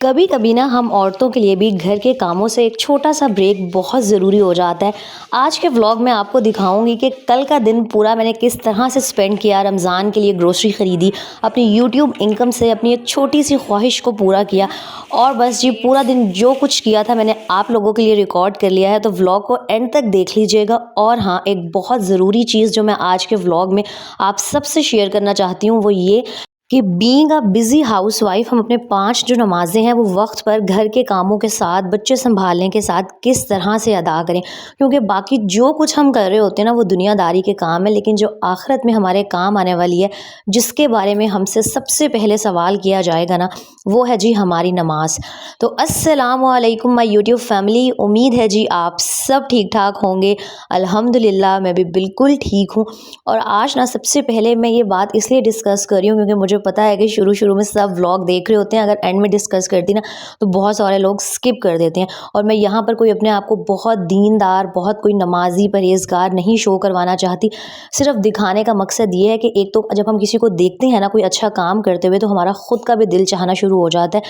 कभी कभी ना हम औरतों के लिए भी घर के कामों से एक छोटा सा ब्रेक बहुत ज़रूरी हो जाता है। आज के व्लॉग में आपको दिखाऊंगी कि कल का दिन पूरा मैंने किस तरह से स्पेंड किया, रमज़ान के लिए ग्रोसरी ख़रीदी, अपनी यूट्यूब इनकम से अपनी एक छोटी सी ख्वाहिश को पूरा किया। और बस जी पूरा दिन जो कुछ किया था मैंने आप लोगों के लिए रिकॉर्ड कर लिया है, तो व्लॉग को एंड तक देख लीजिएगा। और हाँ, एक बहुत ज़रूरी चीज़ जो मैं आज के व्लॉग में आप सबसे शेयर करना चाहती हूँ वो ये कि बीइंग अ बिज़ी हाउसवाइफ हम अपने 5 जो नमाज़ें हैं वो वक्त पर घर के कामों के साथ, बच्चे संभालने के साथ किस तरह से अदा करें। क्योंकि बाकी जो कुछ हम कर रहे होते हैं ना वो दुनियादारी के काम है, लेकिन जो आखिरत में हमारे काम आने वाली है, जिसके बारे में हमसे सबसे पहले सवाल किया जाएगा ना, वो है जी हमारी नमाज। तो अस्सलामु अलैकुम माय यूट्यूब फैमिली, उम्मीद है जी आप सब ठीक ठाक होंगे। अल्हम्दुलिल्लाह मैं भी बिल्कुल ठीक हूँ। और आज ना सबसे पहले मैं ये बात इसलिए डिस्कस कर रही हूँ क्योंकि मुझे पता है कि शुरू में सब व्लॉग देख रहे होते हैं, अगर एंड में डिस्कस करती ना तो बहुत सारे लोग स्किप कर देते हैं। और मैं यहाँ पर कोई अपने आप को बहुत दीनदार, बहुत कोई नमाजी परहेजगार नहीं शो करवाना चाहती। सिर्फ दिखाने का मकसद ये है कि एक तो जब हम किसी को देखते हैं ना कोई अच्छा काम करते हुए, तो हमारा खुद का भी दिल चाहना शुरू हो जाता है।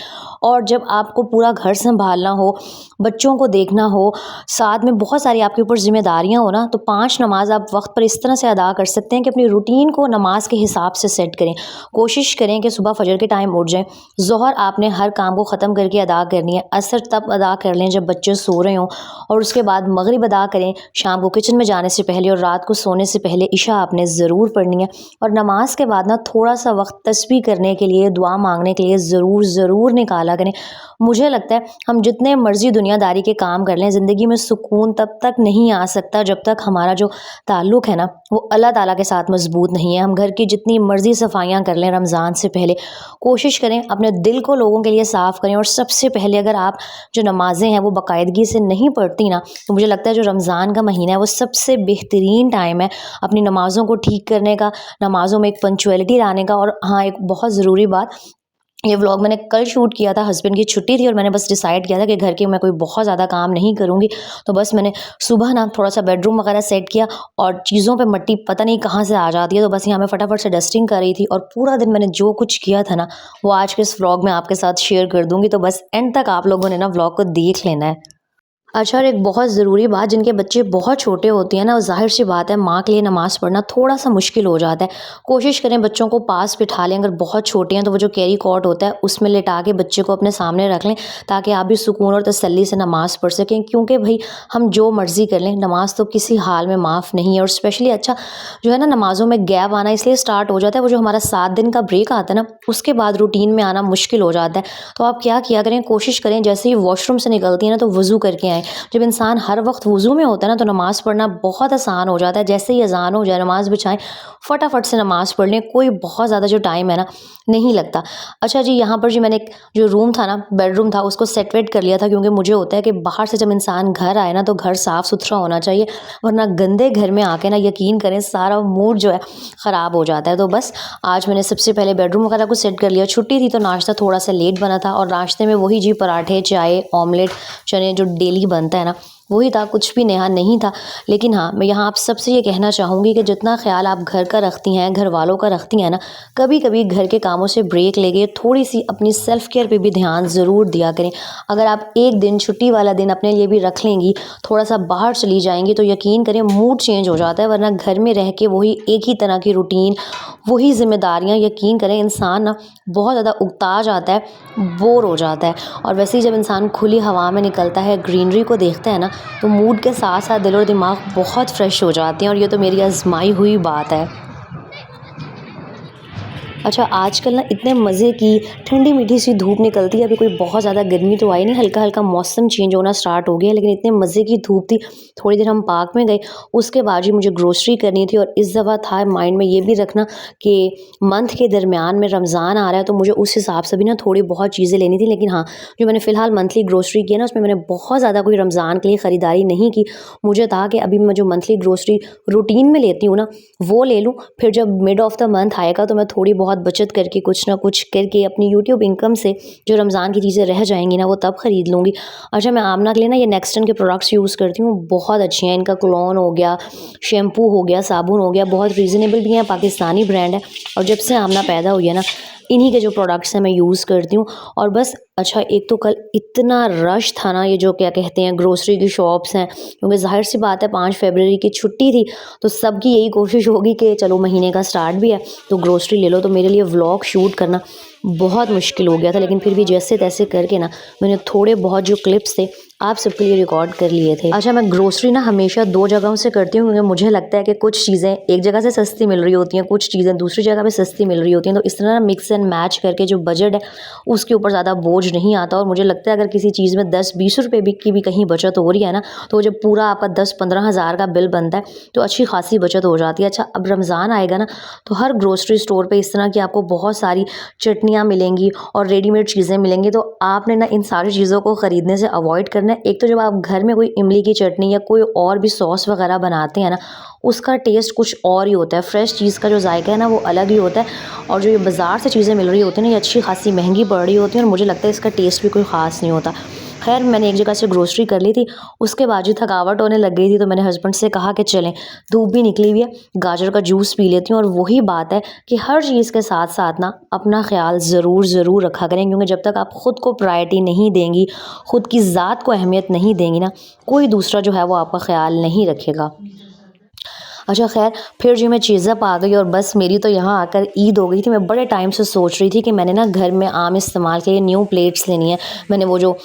और जब आपको पूरा घर संभालना हो, बच्चों को देखना हो, साथ में बहुत सारी आपके ऊपर जिम्मेदारियां हो ना, तो 5 नमाज आप वक्त पर इस तरह से अदा कर सकते हैं कि अपनी रूटीन को नमाज के हिसाब से सेट करें। कोशिश करें कि सुबह फजर के टाइम उठ जाएं। ज़ोहर आपने हर काम को ख़त्म करके अदा करनी है। असर तब अदा कर लें जब बच्चे सो रहे हों, और उसके बाद मगरिब अदा करें शाम को किचन में जाने से पहले, और रात को सोने से पहले इशा आपने ज़रूर पढ़नी है। और नमाज के बाद ना थोड़ा सा वक्त तस्बीह करने के लिए, दुआ मांगने के लिए ज़रूर निकाला करें। मुझे लगता है हम जितने मर्जी दुनियादारी के काम कर लें, ज़िंदगी में सुकून तब तक नहीं आ सकता जब तक हमारा जो ताल्लुक़ है ना वो अल्लाह ताला के साथ मजबूत नहीं है। हम घर की जितनी मर्जी सफाइयाँ कर लें रमज़ान से पहले, कोशिश करें अपने दिल को लोगों के लिए साफ़ करें। और सबसे पहले अगर आप जो नमाज़ें हैं वो बाकायदगी से नहीं पढ़ती ना, तो मुझे लगता है जो रमज़ान का महीना है वो सबसे बेहतरीन टाइम है अपनी नमाज़ों को ठीक करने का, नमाज़ों में एक पंक्चुअलिटी लाने का। और हाँ, एक बहुत ज़रूरी बात, ये व्लॉग मैंने कल शूट किया था, हस्बैंड की छुट्टी थी और मैंने बस डिसाइड किया था कि घर के मैं कोई बहुत ज़्यादा काम नहीं करूँगी। तो बस मैंने सुबह ना थोड़ा सा बेडरूम वगैरह सेट किया, और चीज़ों पे मट्टी पता नहीं कहाँ से आ जाती है, तो बस यहाँ मैं फटाफट से डस्टिंग कर रही थी। और पूरा दिन मैंने जो कुछ किया था ना वो आज के इस व्लॉग में आपके साथ शेयर कर दूँगी। तो बस एंड तक आप लोगों ने ना व्लॉग को देख लेना है। अच्छा, और एक बहुत ज़रूरी बात, जिनके बच्चे बहुत छोटे होते हैं ना, ज़ाहिर सी बात है माँ के लिए नमाज़ पढ़ना थोड़ा सा मुश्किल हो जाता है। कोशिश करें बच्चों को पास बिठा लें, अगर बहुत छोटे हैं तो वो जो कैरी कॉट होता है उसमें लिटा के बच्चे को अपने सामने रख लें, ताकि आप भी सुकून और तसल्ली से नमाज़ पढ़ सकें। क्योंकि भाई हम जो मर्ज़ी कर लें, नमाज तो किसी हाल में माफ़ नहीं है। और स्पेशली अच्छा जो है ना, नमाज़ों में गैप आना इसलिए स्टार्ट हो जाता है, वो जो हमारा 7 दिन का ब्रेक आता है ना, उसके बाद रूटीन में आना मुश्किल हो जाता है। तो आप क्या किया करें, कोशिश करें जैसे ही वॉशरूम से निकलती है ना तो वज़ू करके आएँ। जब इंसान हर वक्त वज़ू में होता है ना तो नमाज़ पढ़ना बहुत आसान हो जाता है। जैसे ही अज़ान हो जाए, नमाज़ बिछाएं, फटाफट से नमाज़ पढ़ लें, कोई बहुत ज़्यादा जो टाइम है ना नहीं लगता। अच्छा जी, यहाँ पर जी मैंने एक जो रूम था ना, बेडरूम था, उसको सेट वेट कर लिया था, क्योंकि मुझे होता है कि बाहर से जब इंसान घर आए ना तो घर साफ़ सुथरा होना चाहिए, वरना गंदे घर में आके ना यकीन करें सारा मूड जो है ख़राब हो जाता है। तो बस आज मैंने सबसे पहले बेडरूम वगैरह को सेट कर लिया। छुट्टी थी तो नाश्ता थोड़ा सा लेट बना था, और नाश्ते में वही जी पराठे, चाय, ऑमलेट, चने जो डेली बनता है ना वही था, कुछ भी नया नहीं था। लेकिन हाँ, मैं यहाँ आप सबसे ये कहना चाहूँगी कि जितना ख्याल आप घर का रखती हैं, घर वालों का रखती हैं ना, कभी कभी घर के कामों से ब्रेक लेके थोड़ी सी अपनी सेल्फ़ केयर पे भी ध्यान ज़रूर दिया करें। अगर आप एक दिन, छुट्टी वाला दिन अपने लिए भी रख लेंगी, थोड़ा सा बाहर चली जाएंगी, तो यकीन करें मूड चेंज हो जाता है। वरना घर में रह के वही एक ही तरह की रूटीन, वही जिम्मेदारियाँ, यकीन करें इंसान ना बहुत ज़्यादा उगता जाता है, बोर हो जाता है। और वैसे ही जब इंसान खुली हवा में निकलता है, ग्रीनरी को देखता है ना, तो मूड के साथ साथ दिल और दिमाग बहुत फ्रेश हो जाते हैं। और ये तो मेरी आजमाई हुई बात है। अच्छा, आजकल ना इतने मज़े की ठंडी मीठी सी धूप निकलती है। अभी कोई बहुत ज़्यादा गर्मी तो आई नहीं, हल्का हल्का मौसम चेंज होना स्टार्ट हो गया, लेकिन इतने मज़े की धूप थी। थोड़ी देर हम पार्क में गए, उसके बाद ही मुझे ग्रोसरी करनी थी। और इस दफ़ा था माइंड में ये भी रखना कि मंथ के दरमियान में रमज़ान आ रहा है, तो मुझे उस हिसाब से भी ना थोड़ी बहुत चीज़ें लेनी थी। लेकिन हाँ, जो मैंने फ़िलहाल मंथली ग्रोसरी की है ना, उसमें मैंने बहुत ज़्यादा कोई रमज़ान के लिए ख़रीदारी नहीं की। मुझे था कि अभी मैं जो मंथली ग्रोसरी रूटीन में लेती हूँ ना वो ले लूँ, फिर जब मिड ऑफ द मंथ आएगा तो मैं थोड़ी बहुत बचत करके, कुछ ना कुछ करके, अपनी यूट्यूब इनकम से जो रमज़ान की चीज़ें रह जाएंगी ना वो तब ख़रीद लूँगी। अच्छा, मैं आमना के लिए ना ये नेक्सटन के प्रोडक्ट्स यूज़ करती हूँ, बहुत अच्छे हैं। इनका क्लोन हो गया, शैम्पू हो गया, साबुन हो गया, बहुत रीज़नेबल भी हैं, पाकिस्तानी ब्रांड है। और जब से आमना पैदा हुई है ना, इन्हीं के जो प्रोडक्ट्स हैं मैं यूज़ करती हूँ। और बस अच्छा, एक तो कल इतना रश था ना, ये जो क्या कहते हैं ग्रोसरी की शॉप्स हैं, क्योंकि ज़ाहिर सी बात है 5 फरवरी की छुट्टी थी, तो सबकी यही कोशिश होगी कि चलो महीने का स्टार्ट भी है तो ग्रोसरी ले लो। तो मेरे लिए व्लॉग शूट करना बहुत मुश्किल हो गया था, लेकिन फिर भी जैसे तैसे करके ना मैंने थोड़े बहुत जो क्लिप्स थे आप सबके लिए रिकॉर्ड कर लिए थे। अच्छा, मैं ग्रोसरी ना हमेशा 2 जगहों से करती हूँ, क्योंकि मुझे लगता है कि कुछ चीज़ें एक जगह से सस्ती मिल रही होती हैं, कुछ चीज़ें दूसरी जगह पे सस्ती मिल रही होती हैं, तो इस तरह ना मिक्स एंड मैच करके जो बजट है उसके ऊपर ज़्यादा बोझ नहीं आता। और मुझे लगता है अगर किसी चीज़ में 10-20 रुपये की भी कहीं बचत हो रही है ना, तो जब पूरा आपका 10-15 हज़ार का बिल बनता है तो अच्छी खासी बचत हो जाती है। अच्छा, अब रमज़ान आएगा ना, तो हर ग्रोसरी स्टोर पर इस तरह की आपको बहुत सारी चटनियाँ मिलेंगी और रेडीमेड चीज़ें मिलेंगी, तो आपने ना इन सारी चीज़ों को ख़रीदने से अवॉइड करना है। एक तो जब आप घर में कोई इमली की चटनी या कोई और भी सॉस वगैरह बनाते हैं ना, उसका टेस्ट कुछ और ही होता है। फ्रेश चीज़ का जो जायका है ना वो अलग ही होता है, और जो ये बाज़ार से चीज़ें मिल रही होती हैं ना, ये अच्छी खासी महंगी पड़ रही होती हैं और मुझे लगता है इसका टेस्ट भी कोई ख़ास नहीं होता। खैर, मैंने एक जगह से ग्रोसरी कर ली थी, उसके बाद जो थकावट होने लग गई थी, तो मैंने हस्बैंड से कहा कि चलें, धूप भी निकली हुई है, गाजर का जूस पी लेती हूँ। और वही बात है कि हर चीज़ के साथ साथ ना अपना ख्याल ज़रूर रखा करें, क्योंकि जब तक आप ख़ुद को प्रायोरिटी नहीं देंगी, ख़ुद की ज़ात को अहमियत नहीं देंगी ना, कोई दूसरा जो है वो आपका ख्याल नहीं रखेगा। अच्छा, खैर फिर जी मैं चीज़अप आ गई और बस मेरी तो यहाँ आकर ईद हो गई थी। मैं बड़े टाइम से सोच रही थी कि मैंने ना घर में आम इस्तेमाल के लिए न्यू प्लेट्स लेनी है। मैंने वो जो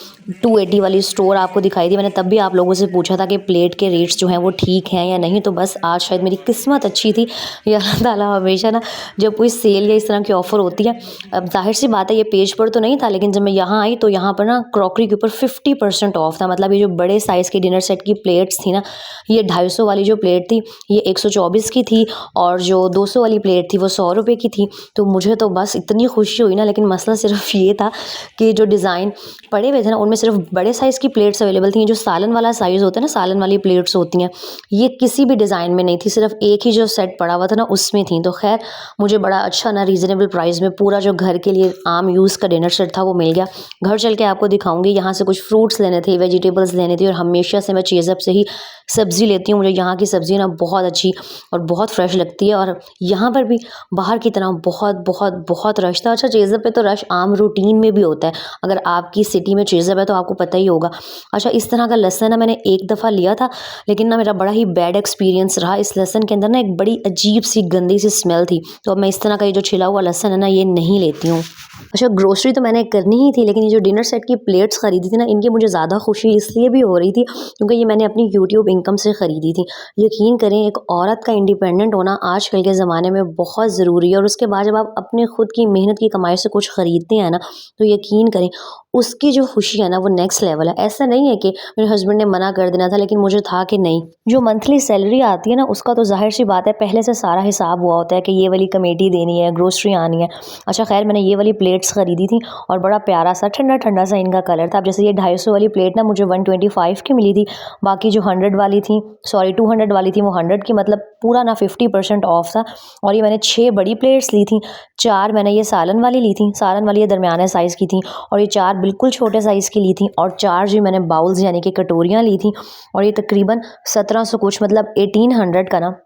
280 वाली स्टोर आपको दिखाई थी, मैंने तब भी आप लोगों से पूछा था कि प्लेट के रेट्स जो हैं वो ठीक हैं या नहीं। तो बस आज शायद मेरी किस्मत अच्छी थी, या अल्लाह ताला हमेशा ना जब कोई सेल या इस तरह की ऑफ़र होती है, अब ज़ाहिर सी बात है ये पेज पर तो नहीं था, लेकिन जब मैं यहाँ आई तो यहाँ पर ना क्रॉकरी के ऊपर 50% ऑफ था। मतलब ये जो बड़े साइज़ की डिनर सेट की प्लेट्स थी ना, ये 250 वाली जो प्लेट थी ये 124 की थी, और जो 200 वाली प्लेट थी वो 100 रुपये की थी। तो मुझे तो बस इतनी खुशी हुई ना, लेकिन मसला सिर्फ ये था कि जो डिज़ाइन पड़े हुए थे ना उनमें सिर्फ बड़े साइज़ की प्लेट्स अवेलेबल थी। जो सालन वाला साइज़ होता है ना, सालन वाली प्लेट्स होती हैं, ये किसी भी डिज़ाइन में नहीं थी, सिर्फ एक ही जो सेट पड़ा हुआ था ना उसमें थी। तो खैर मुझे बड़ा अच्छा ना रीज़नेबल प्राइस में पूरा जो घर के लिए आम यूज़ का डिनर सेट था वो मिल गया। घर चल के आपको दिखाऊंगी। यहाँ से कुछ फ्रूट्स लेने थे, वेजिटेबल्स लेने थे, और हमेशा से मैं चीज़अप से ही सब्ज़ी लेती हूँ। मुझे यहाँ की सब्ज़ी ना बहुत अच्छी और बहुत फ्रेश लगती है, और यहाँ पर भी बाहर की तरह बहुत बहुत बहुत रश था। अच्छा, चीज़अप पे तो रश आम रूटीन में भी होता है, अगर आपकी सिटी में चीज़अप है तो आपको पता ही होगा। अच्छा, इस तरह का लहसन ना मैंने एक दफ़ा लिया था, लेकिन ना मेरा बड़ा ही बैड एक्सपीरियंस रहा। इस लहसन के अंदर ना एक बड़ी अजीब सी गंदी सी स्मेल थी, तो अब मैं इस तरह का ये जो छिला हुआ लहसन है ना ये नहीं लेती हूँ। अच्छा, ग्रोसरी तो मैंने करनी ही थी, लेकिन ये जो डिनर सेट की प्लेट्स ख़रीदी थी ना, इनकी मुझे ज़्यादा खुशी इसलिए भी हो रही थी क्योंकि ये मैंने अपनी यूट्यूब इनकम से ख़रीदी थी। यकीन करें, एक औरत का इंडिपेंडेंट होना आजकल के ज़माने में बहुत ज़रूरी है, और उसके बाद जब आप अपने खुद की मेहनत की कमाई से कुछ ख़रीदते हैं ना, तो यकीन करें उसकी जो खुशी है ना वो नेक्स्ट लेवल है। ऐसा नहीं है कि मेरे हस्बैंड ने मना कर देना था, लेकिन मुझे था कि नहीं, जो मंथली सैलरी आती है ना उसका तो ज़ाहिर सी बात है पहले से सारा हिसाब हुआ होता है कि ये वाली कमेटी देनी है, ग्रोसरी आनी है। अच्छा, खैर मैंने ये वाली प्लेट्स ख़रीदी थी, और बड़ा प्यारा सा ठंडा ठंडा सा इनका कलर था। अब जैसे ये 250 वाली प्लेट ना मुझे 125 की मिली थी, बाकी जो 100 वाली थी, सॉरी 200 वाली थी, वो 100 की, मतलब पूरा ना 50% ऑफ था। और ये मैंने 6 बड़ी प्लेट्स ली थी, 4 मैंने ये सालन वाली ली थी, सालन वाली ये दरमियाने साइज़ की थी, और ये 4 बिल्कुल छोटे साइज़ की ली थी, और 4 जो मैंने बाउल्स यानी कि कटोरियाँ ली थी, और ये तकरीबन 1700 कुछ, मतलब 1800 का ना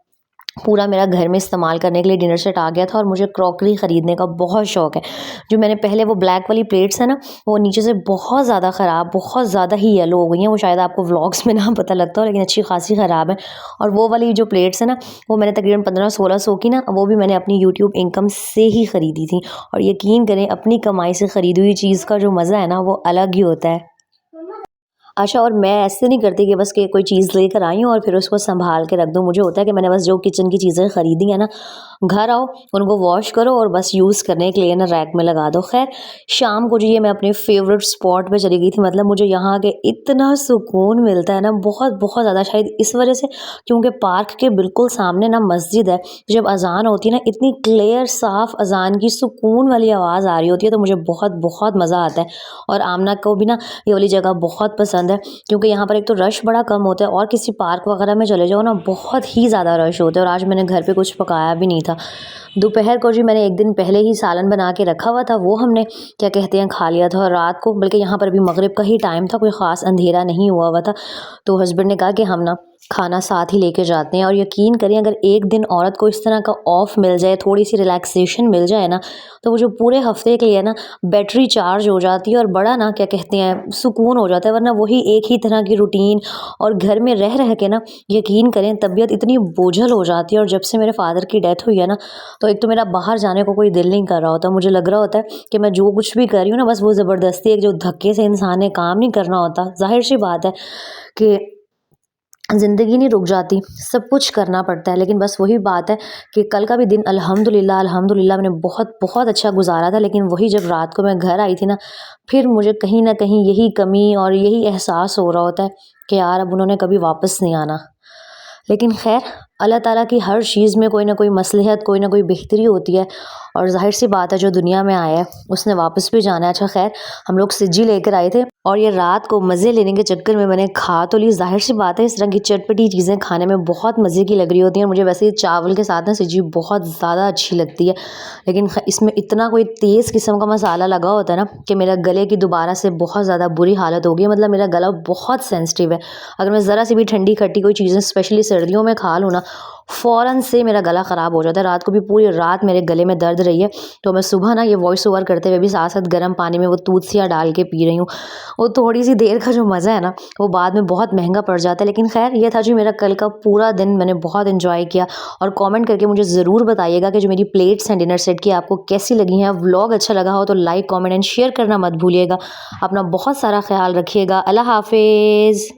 पूरा मेरा घर में इस्तेमाल करने के लिए डिनर सेट आ गया था। और मुझे क्रॉकरी ख़रीदने का बहुत शौक़ है। जो मैंने पहले वो ब्लैक वाली प्लेट्स है ना, वो नीचे से बहुत ज़्यादा ख़राब, बहुत ज़्यादा ही येलो हो गई हैं। वो शायद आपको व्लॉग्स में ना पता लगता हो, लेकिन अच्छी खासी ख़राब है। और वो वाली जो प्लेट्स है ना, वो मैंने तकरीबन 1500-1600 की ना, वो भी मैंने अपनी यूट्यूब इनकम से ही ख़रीदी थी। और यकीन करें, अपनी कमाई से ख़रीदी हुई चीज़ का जो मज़ा है ना वो अलग ही होता है। अच्छा, और मैं ऐसे नहीं करती कि बस कि कोई चीज़ लेकर आई हूँ और फिर उसको संभाल के रख दूँ। मुझे होता है कि मैंने बस जो किचन की चीज़ें ख़रीदी हैं ना, घर आओ, उनको वॉश करो और बस यूज़ करने के लिए ना रैक में लगा दो। खैर, शाम को जो ये मैं अपने फेवरेट स्पॉट पे चली गई थी। मतलब मुझे यहाँ आके इतना सुकून मिलता है ना, बहुत बहुत ज़्यादा, शायद इस वजह से क्योंकि पार्क के बिल्कुल सामने ना मस्जिद है। जब अज़ान होती है ना, इतनी क्लियर साफ़ अज़ान की सुकून वाली आवाज़ आ रही होती है, तो मुझे बहुत बहुत मज़ा आता है। और आमना को भी ना ये वाली जगह बहुत पसंद है, क्योंकि यहाँ पर एक तो रश बड़ा कम होता है, और किसी पार्क वगैरह में चले जाओ ना, बहुत ही ज़्यादा रश होता है। और आज मैंने घर पे कुछ पकाया भी नहीं था। दोपहर को जी मैंने एक दिन पहले ही सालन बना के रखा हुआ था, वो हमने क्या कहते हैं खा लिया था। और रात को, बल्कि यहाँ पर भी मगरिब का ही टाइम था, कोई ख़ास अंधेरा नहीं हुआ हुआ था, तो हस्बैंड ने कहा कि हम ना खाना साथ ही लेके जाते हैं। और यकीन करें, अगर एक दिन औरत को इस तरह का ऑफ मिल जाए, थोड़ी सी रिलैक्सेशन मिल जाए ना, तो वो जो पूरे हफ्ते के लिए ना बैटरी चार्ज हो जाती है और बड़ा ना क्या कहते हैं सुकून हो जाता है। वरना वही एक ही तरह की रूटीन और घर में रह रह के ना, यकीन करें तबीयत इतनी बोझल हो जाती है। और जब से मेरे फादर की डेथ हुई है ना, तो एक तो मेरा बाहर जाने को कोई दिल नहीं कर रहा होता। मुझे लग रहा होता है कि मैं जो कुछ भी कर रही हूँ ना, बस वो ज़बरदस्ती एक जो धक्के से इंसान ने काम नहीं करना होता। जाहिर सी बात है कि ज़िंदगी नहीं रुक जाती, सब कुछ करना पड़ता है। लेकिन बस वही बात है कि कल का भी दिन अल्हम्दुलिल्लाह मैंने बहुत बहुत अच्छा गुज़ारा था। लेकिन वही जब रात को मैं घर आई थी ना, फिर मुझे कहीं न कहीं यही कमी और यही एहसास हो रहा होता है कि यार अब उन्होंने कभी वापस नहीं आना। लेकिन ख़ैर, अल्लाह ताला की हर चीज़ में कोई ना कोई मसलहत, कोई ना कोई बेहतरी होती है। और ज़ाहिर सी बात है, जो दुनिया में आया है उसने वापस भी जाना है। अच्छा ख़ैर, हम लोग सिज्जी लेकर आए थे और ये रात को मज़े लेने के चक्कर में मैंने खा तो ली। ज़ाहिर सी बात है, इस तरह की चटपटी चीज़ें खाने में बहुत मज़े की लग रही होती हैं। मुझे वैसे ही चावल के साथ ना सिज्जी बहुत ज़्यादा अच्छी लगती है। लेकिन इसमें इतना कोई तेज़ किस्म का मसाला लगा होता है ना कि मेरा गले की दोबारा से बहुत ज़्यादा बुरी हालत हो गई। मतलब मेरा गला बहुत सेंसिटिव है। अगर मैं ज़रा सी भी ठंडी खट्टी कोई चीज़ें स्पेशली सर्दियों में खा लूँ ना, फ़ौरन से मेरा गला ख़राब हो जाता है। रात को भी पूरी रात मेरे गले में दर्द रही है। तो मैं सुबह ना ये वॉइस ओवर करते हुए भी साथ साथ गर्म पानी में वो तुलसियाँ डाल के पी रही हूँ। वो थोड़ी सी देर का जो मज़ा है ना, वो बाद में बहुत महंगा पड़ जाता है। लेकिन खैर, ये था जी मेरा कल का पूरा दिन, मैंने बहुत इन्जॉय किया। और कमेंट करके मुझे ज़रूर बताइएगा कि जो मेरी प्लेट्स हैं डिनर सेट की आपको कैसी लगी हैं। व्लॉग अच्छा लगा हो तो लाइक कमेंट एंड शेयर करना मत भूलिएगा। अपना बहुत सारा ख्याल रखिएगा। अल्लाह हाफिज़।